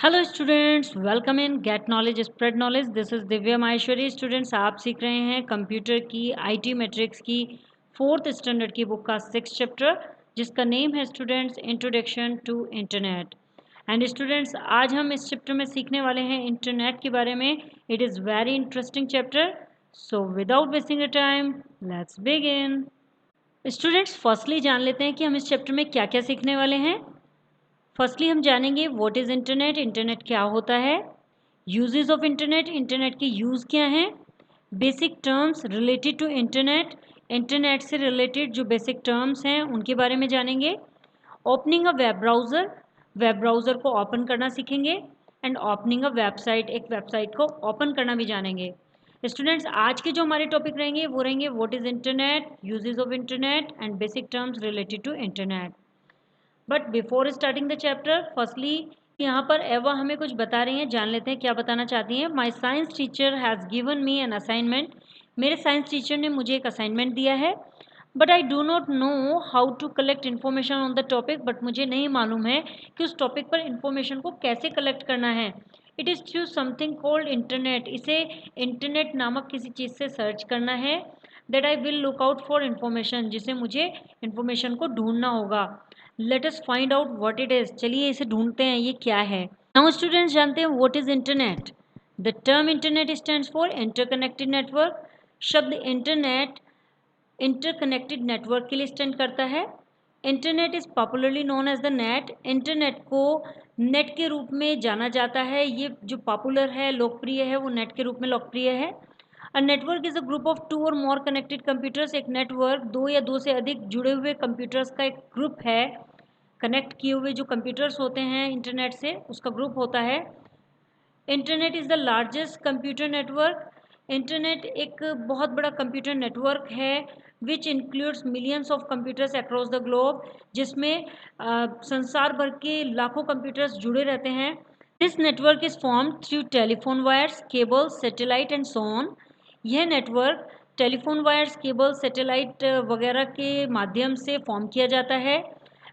Hello students, welcome in get knowledge spread knowledge. This is Divya Maheshwari. Students, आप सीख रहे हैं कंप्यूटर की आईटी मैट्रिक्स की 4th स्टैंडर्ड की बुक का 6th चैप्टर, जिसका नेम है students introduction to internet. And students, आज हम इस चैप्टर में सीखने वाले हैं इंटरनेट के बारे में। It is very interesting chapter, so without wasting a time let's begin. Students, firstly जान लेते हैं कि हम इस चैप्टर में क्या क्या सीखने वाले हैं। फर्स्टली हम जानेंगे व्हाट इज़ इंटरनेट, इंटरनेट क्या होता है, यूजेस ऑफ इंटरनेट, इंटरनेट के यूज़ क्या हैं, basic terms related to internet, internet से रिलेटेड जो बेसिक टर्म्स हैं उनके बारे में जानेंगे। ओपनिंग अ वेब ब्राउज़र को ओपन करना सीखेंगे। एंड ओपनिंग अ वेबसाइट, एक वेबसाइट को ओपन करना भी जानेंगे। स्टूडेंट्स, आज के जो हमारे टॉपिक रहेंगे वो रहेंगे what is internet, uses of internet and basic terms related to internet. But before starting the chapter, firstly यहाँ पर एवा हमें कुछ बता रही हैं, जान लेते हैं क्या बताना चाहती हैं। My science teacher has given me an assignment. मेरे साइंस टीचर ने मुझे एक असाइनमेंट दिया है। But I do not know how to collect information on the topic. But मुझे नहीं मालूम है कि उस टॉपिक पर इन्फॉर्मेशन को कैसे कलेक्ट करना है। It is through something called internet. इसे इंटरनेट नामक किसी चीज़ से सर्च करना है। That I will look out for information, जिसे मुझे इन्फॉर्मेशन को ढूंढना होगा। Let us find out what it is. चलिए इसे ढूंढते हैं, ये क्या है। नाउ स्टूडेंट्स, जानते हैं what is internet. The term internet stands for interconnected network. शब्द इंटरनेट इंटरकनेक्टेड नेटवर्क के लिए स्टैंड करता है। Internet is popularly known as the net. Internet को नेट के रूप में जाना जाता है। ये जो पॉपुलर है, लोकप्रिय है, वो नेट के रूप में लोकप्रिय है। A network is a group of 2 और मोर कनेक्टेड कंप्यूटर्स। एक नेटवर्क 2 या 2 से अधिक जुड़े हुए कंप्यूटर्स का एक ग्रुप है। कनेक्ट किए हुए जो कंप्यूटर्स होते हैं इंटरनेट से, उसका ग्रुप होता है। Internet is the largest computer network. Internet एक बहुत बड़ा कंप्यूटर नेटवर्क है which includes millions of computers across the globe, जिसमें संसार भर के लाखों कंप्यूटर्स जुड़े रहते हैं। This network is formed through telephone wires, cable, satellite and so on. यह network telephone wires, cable, satellite वगैरह के माध्यम से फॉर्म किया जाता है।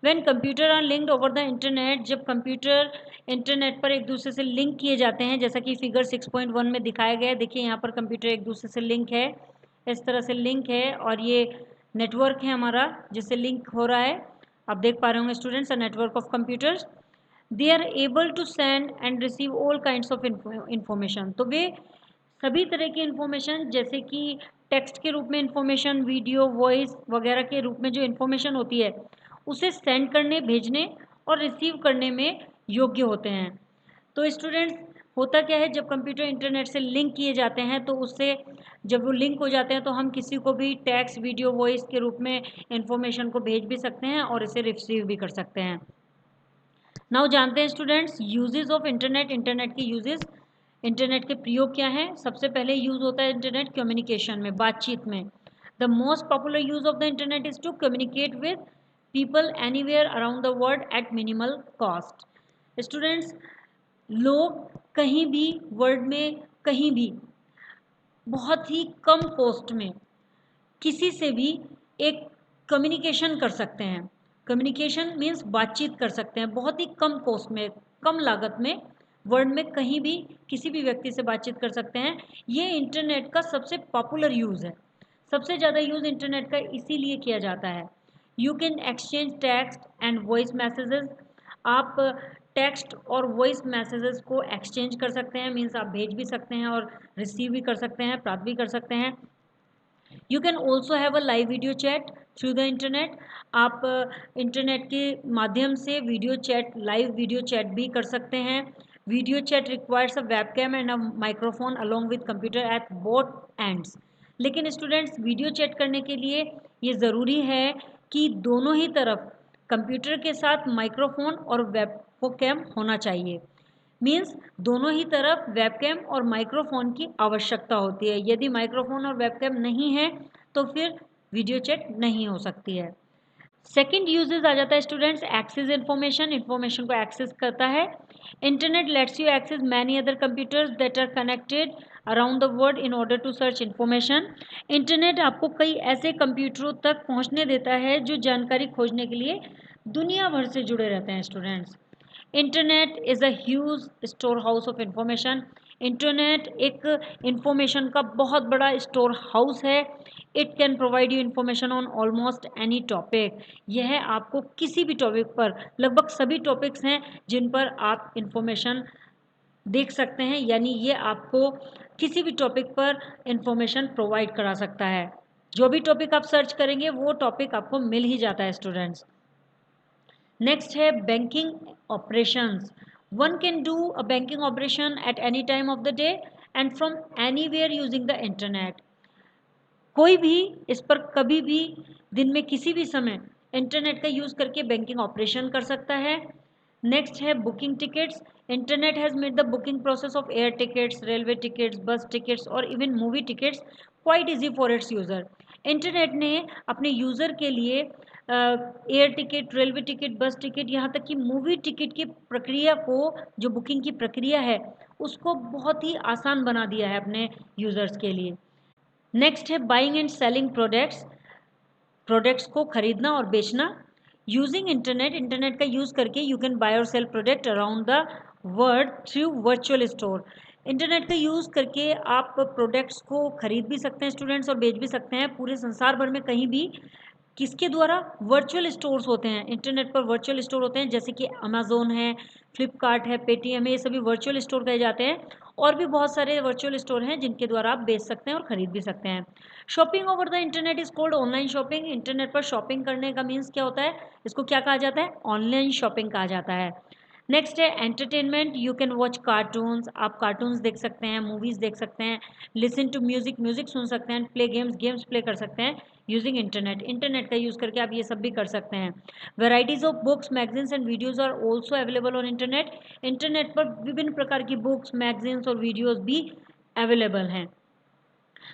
When computer are linked over the internet, जब कंप्यूटर इंटरनेट पर एक दूसरे से लिंक किए जाते हैं, जैसा कि फिगर 6.1 में दिखाया गया है। देखिए यहाँ पर कंप्यूटर एक दूसरे से लिंक है, इस तरह से लिंक है, और ये नेटवर्क है हमारा जिससे लिंक हो रहा है। आप देख पा रहे होंगे students, a network of computers. They are able to send and receive all kinds of information. तो वे सभी तरह की इंफॉर्मेशन, जैसे कि टेक्स्ट के रूप में इंफॉर्मेशन, वीडियो, वॉइस वगैरह के रूप में जो इंफॉर्मेशन होती है, उसे सेंड करने, भेजने और रिसीव करने में योग्य होते हैं। तो स्टूडेंट्स, होता क्या है, जब कंप्यूटर इंटरनेट से लिंक किए जाते हैं तो उससे जब वो लिंक हो जाते हैं तो हम किसी को भी टेक्स्ट, वीडियो, वॉइस के रूप में इंफॉर्मेशन को भेज भी सकते हैं और इसे रिसीव भी कर सकते हैं। नाउ जानते हैं students uses of internet, internet के यूजेस, इंटरनेट के प्रयोग क्या हैं। सबसे पहले यूज़ होता है इंटरनेट कम्युनिकेशन में, बातचीत में। The most popular use of the internet is to communicate with people anywhere around the world at minimal cost. Students, लोग कहीं भी वर्ल्ड में, कहीं भी बहुत ही कम कॉस्ट में किसी से भी एक कम्युनिकेशन कर सकते हैं। कम्युनिकेशन मीन्स बातचीत कर सकते हैं बहुत ही कम कॉस्ट में, कम लागत में, वर्ल्ड में कहीं भी किसी भी व्यक्ति से बातचीत कर सकते हैं। ये इंटरनेट का सबसे पॉपुलर यूज़ है। सबसे ज़्यादा यूज़ इंटरनेट का इसीलिए किया जाता है। You can exchange text and voice messages. आप टेक्स्ट और वॉइस मैसेजेस को एक्सचेंज कर सकते हैं, मीन्स आप भेज भी सकते हैं और रिसीव भी कर सकते हैं, प्राप्त भी कर सकते हैं। You can also have a live video chat through the internet. आप इंटरनेट के माध्यम से video chat, live video chat भी कर सकते हैं। Video chat requires a webcam and a microphone along with computer at both ends. लेकिन students, video chat करने के लिए ये ज़रूरी है कि दोनों ही तरफ कंप्यूटर के साथ माइक्रोफोन और वेबकैम होना चाहिए। मीन्स दोनों ही तरफ वेबकैम और माइक्रोफोन की आवश्यकता होती है। यदि माइक्रोफोन और वेबकैम नहीं है तो फिर वीडियो चैट नहीं हो सकती है। सेकंड यूजेस आ जाता है स्टूडेंट्स एक्सेस इन्फॉर्मेशन, इन्फॉर्मेशन को एक्सेस करता है। Internet lets you access many other computers that are connected around the world in order to search information. Internet आपको कई ऐसे कंप्यूटरों तक पहुंचने देता है जो जानकारी खोजने के लिए दुनिया भर से जुड़े रहते हैं students. Internet is a huge store house of information. Internet एक इंफॉर्मेशन का बहुत बड़ा स्टोर हाउस है। It can provide you information on almost any topic. यह आपको किसी भी टॉपिक पर, लगभग सभी टॉपिक्स हैं जिन पर आप इंफॉर्मेशन देख सकते हैं, यानी ये आपको किसी भी टॉपिक पर इंफॉर्मेशन प्रोवाइड करा सकता है। जो भी टॉपिक आप सर्च करेंगे वो टॉपिक आपको मिल ही जाता है स्टूडेंट्स। नेक्स्ट है banking operations. One can do a banking operation at any time of the day and from anywhere using the internet. कोई भी इस पर कभी भी दिन में किसी भी समय इंटरनेट का यूज़ करके बैंकिंग ऑपरेशन कर सकता है। नेक्स्ट है booking tickets. Internet has made the booking process of air tickets, railway tickets, बस टिकट्स और even movie tickets quite easy for its user. Internet ने अपने यूज़र के लिए एयर टिकट, रेलवे टिकट, बस टिकट, यहाँ तक कि मूवी टिकट की प्रक्रिया को, जो बुकिंग की प्रक्रिया है उसको बहुत ही आसान बना दिया है अपने यूज़र्स के लिए। नेक्स्ट है buying and selling products. Products को खरीदना और बेचना। यूजिंग इंटरनेट, इंटरनेट का यूज़ करके यू कैन बाय और sell product around the world through virtual store. Internet का यूज़ करके आप प्रोडक्ट्स को खरीद भी सकते हैं स्टूडेंट्स और बेच भी सकते हैं पूरे संसार भर में कहीं भी। किसके द्वारा? वर्चुअल स्टोर्स होते हैं, इंटरनेट पर वर्चुअल स्टोर होते हैं, जैसे कि अमेज़ोन है, फ्लिपकार्ट है, पेटीएम है, ये सभी वर्चुअल स्टोर कहे जाते हैं। और भी बहुत सारे वर्चुअल स्टोर हैं जिनके द्वारा आप बेच सकते हैं और ख़रीद भी सकते हैं। Shopping over the internet is called online shopping. Internet पर शॉपिंग करने का मीन्स क्या होता है? इसको क्या कहा जाता है? ऑनलाइन शॉपिंग कहा जाता है। नेक्स्ट है entertainment. You can watch cartoons, आप कार्टून्स देख सकते हैं, मूवीज़ देख सकते हैं, लिसन टू म्यूज़िक, म्यूज़िक सुन सकते हैं, प्ले गेम्स, गेम्स प्ले कर सकते हैं यूजिंग इंटरनेट। इंटरनेट का यूज़ करके आप ये सब भी कर सकते हैं। Varieties of books, magazines and videos are also available on internet. Internet पर विभिन्न प्रकार की बुक्स, मैगजीन्स और वीडियोज़ भी अवेलेबल हैं।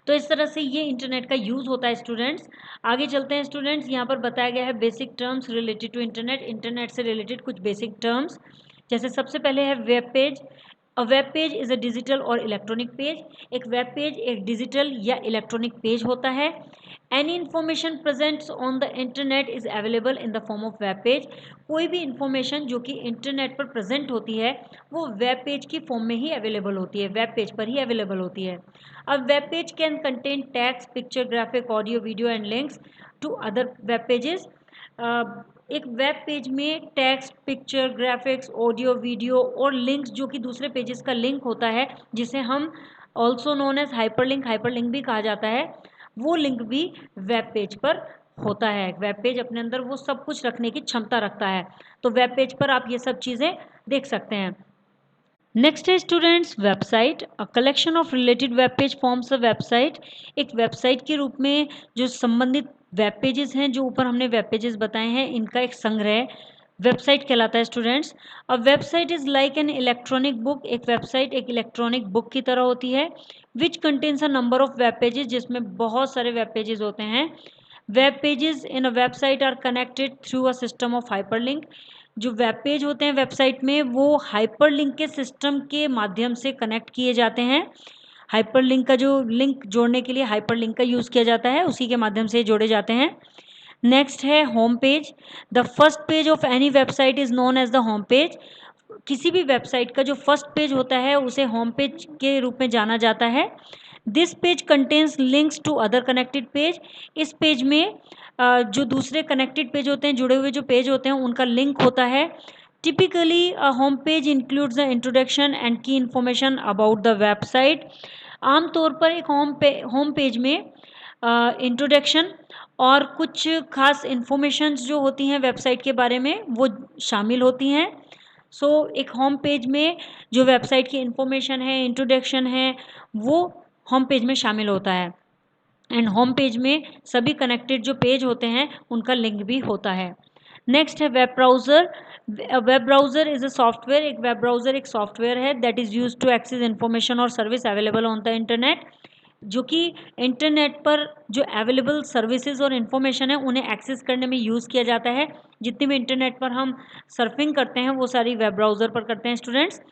तो इस तरह से ये इंटरनेट का यूज़ होता है स्टूडेंट्स। आगे चलते हैं स्टूडेंट्स, यहाँ पर बताया गया है basic terms related to internet. Internet से रिलेटेड कुछ बेसिक टर्म्स, जैसे सबसे पहले है web page. A web page is a digital और इलेक्ट्रॉनिक पेज। एक वेब पेज एक डिजिटल या इलेक्ट्रॉनिक पेज होता है। Any information presents on the internet is available in the form of web page. कोई भी इंफॉर्मेशन जो कि इंटरनेट पर प्रेजेंट होती है वो वेब पेज की फॉर्म में ही अवेलेबल होती है, वेब पेज पर ही अवेलेबल होती है। अब web page can contain text, picture, graphic, audio, video and links to other web pages. एक वेब पेज में text, picture, graphics, audio, video और लिंक्स जो कि दूसरे पेजेस का लिंक होता है, जिसे हम ऑल्सो नोन एज हाइपरलिंक भी कहा जाता है, वो लिंक भी वेब पेज पर होता है। वेब पेज अपने अंदर वो सब कुछ रखने की क्षमता रखता है, तो वेब पेज पर आप ये सब चीज़ें देख सकते हैं। नेक्स्ट है students website. A collection of related web page forms a website. एक वेबसाइट के रूप में जो संबंधित वेब पेजेस हैं, जो ऊपर हमने वेब पेजेस बताए हैं, इनका एक संग्रह वेबसाइट कहलाता है students. A website is like an electronic book. एक वेबसाइट एक इलेक्ट्रॉनिक बुक की तरह होती है, which contains a number of web pages, जिसमें बहुत सारे वेब पेजेस होते हैं। Web pages in a website R connected through a system of hyperlink. जो वेब पेज होते हैं वेबसाइट में, वो हाइपरलिंक के सिस्टम के माध्यम से कनेक्ट किए जाते हैं। हाइपरलिंक का जो लिंक जोड़ने के लिए हाइपरलिंक का यूज़ किया जाता है, उसी के माध्यम से जोड़े जाते हैं। नेक्स्ट है home page. The first page of any website is known as the home page. किसी भी वेबसाइट का जो फर्स्ट पेज होता है उसे होम पेज के रूप में जाना जाता है। This page contains links to other connected page. इस पेज में जो दूसरे कनेक्टेड पेज होते हैं, जुड़े हुए जो पेज होते हैं, उनका लिंक होता है। Typically a home page includes the introduction and की इन्फॉर्मेशन अबाउट द वेबसाइट। आमतौर पर एक होम पेज में इंट्रोडक्शन और कुछ खास इन्फॉर्मेशंस जो होती हैं वेबसाइट के बारे में, वो शामिल होती हैं। सो एक होम पेज में जो वेबसाइट की इन्फॉर्मेशन है, इंट्रोडक्शन है, वो होम पेज में शामिल होता है। एंड होम पेज में सभी कनेक्टेड जो पेज होते हैं उनका लिंक भी होता है। नेक्स्ट है web browser. Web browser is a software. एक वेब ब्राउज़र एक सॉफ्टवेयर है that is use to access information और service available on the internet. जो कि इंटरनेट पर जो अवेलेबल सर्विसेज और इन्फॉर्मेशन है उन्हें एक्सेस करने में यूज़ किया जाता है। जितनी भी इंटरनेट पर हम सर्फिंग करते हैं वो सारी वेब ब्राउज़र पर करते हैं students.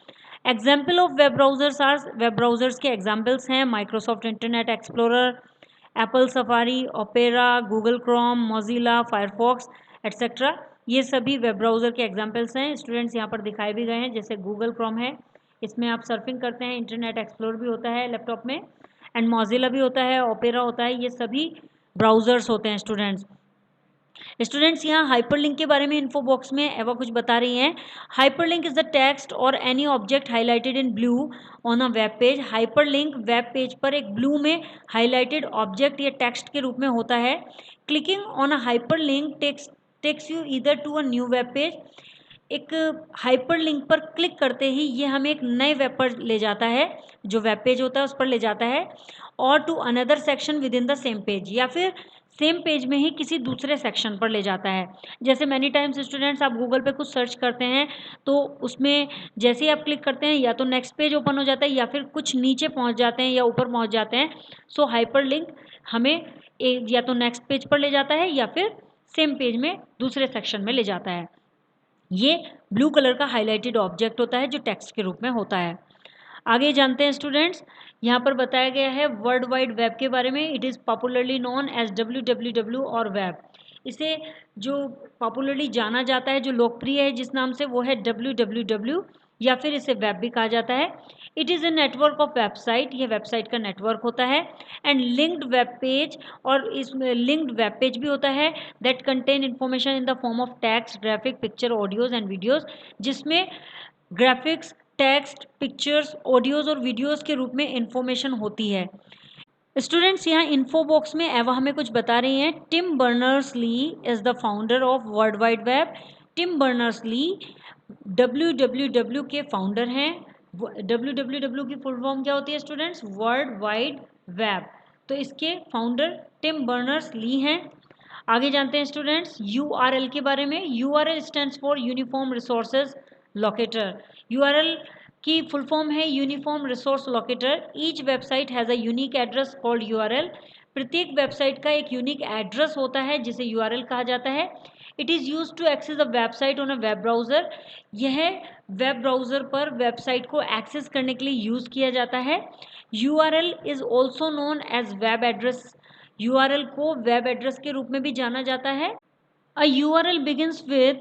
Example of web browsers are, web browsers के एग्जाम्पल्स हैं Microsoft Internet Explorer, Apple Safari, Opera, Google Chrome, Mozilla, Firefox etcetera. ये सभी वेब ब्राउज़र के एग्जाम्पल्स हैं स्टूडेंट्स, यहाँ पर दिखाए भी गए हैं। जैसे गूगल क्रोम है, इसमें आप सर्फिंग करते हैं, इंटरनेट एक्सप्लोर भी होता है लैपटॉप में, एंड मोजिला भी होता है, ओपेरा होता है, ये सभी ब्राउज़र्स होते हैं स्टूडेंट्स। यहाँ हाइपरलिंक के बारे में इन्फो बॉक्स में एवा कुछ बता रही हैं। हाइपरलिंक इज द टेक्स्ट और any object highlighted in blue on a web page. Hyperlink web page पर एक ब्लू में हाईलाइटेड ऑब्जेक्ट या टेक्स्ट के रूप में होता है। Clicking on a hyperlink takes you either to a new web page. एक हाइपरलिंक पर क्लिक करते ही ये हमें एक नए वेब पर ले जाता है, जो वेब पेज होता है उस पर ले जाता है, और to another section within the same page, या फिर सेम पेज में ही किसी दूसरे सेक्शन पर ले जाता है। जैसे मैनी टाइम्स स्टूडेंट्स आप गूगल पे कुछ सर्च करते हैं तो उसमें जैसे ही आप क्लिक करते हैं या तो नेक्स्ट पेज ओपन हो जाता है या फिर कुछ नीचे पहुंच जाते हैं या ऊपर पहुंच जाते हैं। सो हाइपरलिंक हमें या तो नेक्स्ट पेज पर ले जाता है या फिर सेम पेज में दूसरे सेक्शन में ले जाता है। ये ब्लू कलर का हाईलाइटेड ऑब्जेक्ट होता है जो टेक्स्ट के रूप में होता है। आगे जानते हैं स्टूडेंट्स, यहाँ पर बताया गया है वर्ल्ड वाइड वेब के बारे में। It is popularly known as www और वेब। इसे जो पॉपुलरली जाना जाता है, जो लोकप्रिय है जिस नाम से, वो है www, या फिर इसे वेब भी कहा जाता है। It is a network of website, यह वेबसाइट का नेटवर्क होता है। एंड लिंक्ड वेब पेज, और इसमें लिंक्ड वेब पेज भी होता है, that contain information in the form of text, graphic, picture, audios and videos, जिसमें ग्राफिक्स, टेक्स्ट, पिक्चर्स, ऑडियोज और वीडियोस के रूप में इंफॉर्मेशन होती है। स्टूडेंट्स यहाँ इन्फो बॉक्स में एवा हमें कुछ बता रही हैं। Tim Berners-Lee is the founder of World Wide Web. Tim Berners-Lee www के फाउंडर हैं। www की फुल फॉर्म क्या होती है स्टूडेंट्स? World Wide web. तो इसके फाउंडर टिम बर्नर्स-ली हैं। आगे जानते हैं स्टूडेंट्स URL के बारे में। URL stands for uniform resources locator. URL की फुल फॉर्म है uniform resource locator. Each website has a unique address called URL। प्रत्येक वेबसाइट का एक यूनिक एड्रेस होता है जिसे URL कहा जाता है। It is use to access a website on a web browser. यह वेब ब्राउज़र पर वेबसाइट को एक्सेस करने के लिए यूज़ किया जाता है। URL is also known as web address. URL को वेब एड्रेस के रूप में भी जाना जाता है। A URL begins with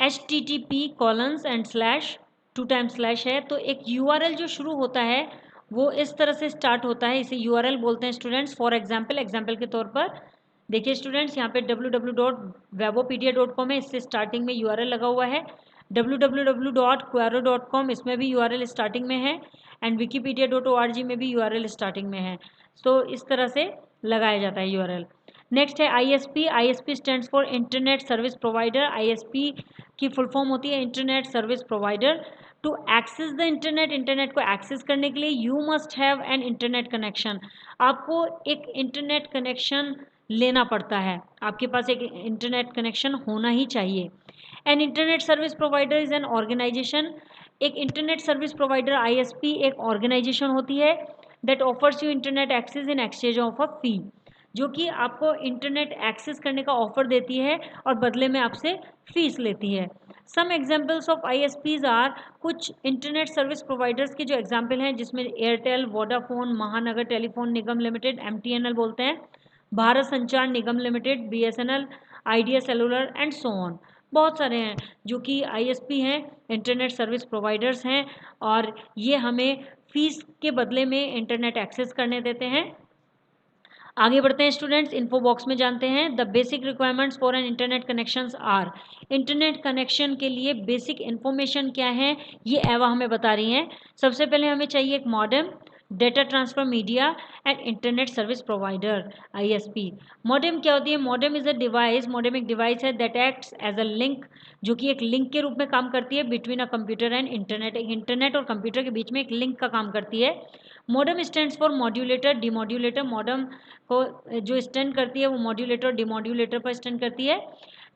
http:// 2 times slash है। तो एक URL जो शुरू होता है वो इस तरह से स्टार्ट होता है, इसे URL बोलते हैं स्टूडेंट्स। फॉर एग्जाम्पल के तौर पर देखिए स्टूडेंट्स, यहाँ पे www.webopedia.com है, इससे स्टार्टिंग में URL लगा हुआ है। www.quora.com, इसमें भी URL स्टार्टिंग में है, एंड wikipedia.org में भी URL स्टार्टिंग में है। तो इस तरह से लगाया जाता है URL। नेक्स्ट है ISP। ISP stands for internet service provider. ISP की फुल फॉर्म होती है internet service provider. To access the internet, internet को एक्सेस करने के लिए you must have an internet connection. आपको एक इंटरनेट कनेक्शन लेना पड़ता है, आपके पास एक इंटरनेट कनेक्शन होना ही चाहिए। An internet service provider is an organization. एक इंटरनेट सर्विस प्रोवाइडर ISP एक ऑर्गेनाइजेशन होती है that offers you internet access in exchange of a fee, जो कि आपको इंटरनेट एक्सेस करने का ऑफर देती है और बदले में आपसे फीस लेती है। Some examples of ISPs are, कुछ इंटरनेट सर्विस प्रोवाइडर्स के जो एग्जाम्पल हैं जिसमें एयरटेल, वोडाफोन, महानगर टेलीफोन निगम लिमिटेड, MTNL बोलते हैं, Bharat Sanchar Nigam Limited, BSNL, Idea cellular and so on. बहुत सारे हैं जो कि ISP हैं, इंटरनेट सर्विस प्रोवाइडर्स हैं, और ये हमें फीस के बदले में इंटरनेट एक्सेस करने देते हैं। आगे बढ़ते हैं स्टूडेंट्स, इन्फो बॉक्स में जानते हैं the basic requirements for an internet connections are. Internet connection के लिए बेसिक इन्फॉर्मेशन क्या है ये एवा हमें बता रही हैं। सबसे पहले हमें चाहिए एक modem, data transfer media and internet service provider ISP। Modem क्या होती है? Modem is a device, modem एक डिवाइस है that acts as a link, जो कि एक लिंक के रूप में काम करती है between a computer and internet. एक इंटरनेट और कंप्यूटर के बीच में एक लिंक का काम करती है। Modem stands for modulator, demodulator. Modem को जो स्टैंड करती है वो मॉड्यूलेटर, डिमॉड्यूलेटर पर स्टैंड करती है।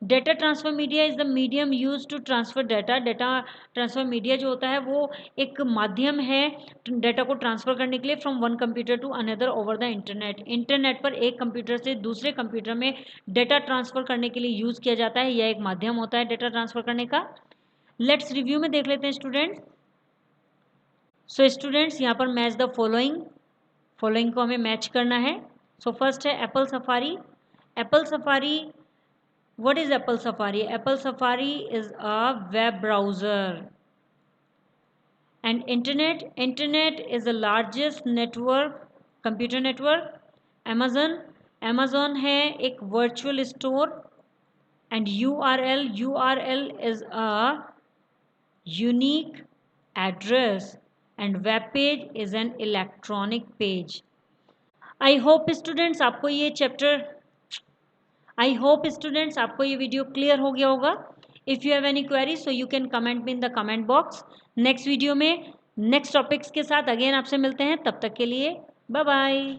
Data transfer media is the medium use to transfer data. Data transfer media जो होता है वो एक माध्यम है डाटा को ट्रांसफर करने के लिए from one computer to another over the internet. Internet पर एक कंप्यूटर से दूसरे कंप्यूटर में डेटा ट्रांसफर करने के लिए यूज किया जाता है, यह एक माध्यम होता है डेटा ट्रांसफर करने का। लेट्स रिव्यू में देख लेते हैं स्टूडेंट्स। सो स्टूडेंट्स यहाँ पर मैच द फॉलोइंग को हमें मैच करना है। सो फर्स्ट है Apple safari. Apple safari What is Apple Safari? Apple Safari is a web browser. And internet is the largest network, computer network. Amazon है एक virtual store. And URL is a unique address, and web page is an electronic page. I hope students आपको ये video clear हो गया होगा. If you have any query so you can comment me in the comment box. Next video में next topics के साथ again आपसे मिलते हैं. तब तक के लिए बाय बाय.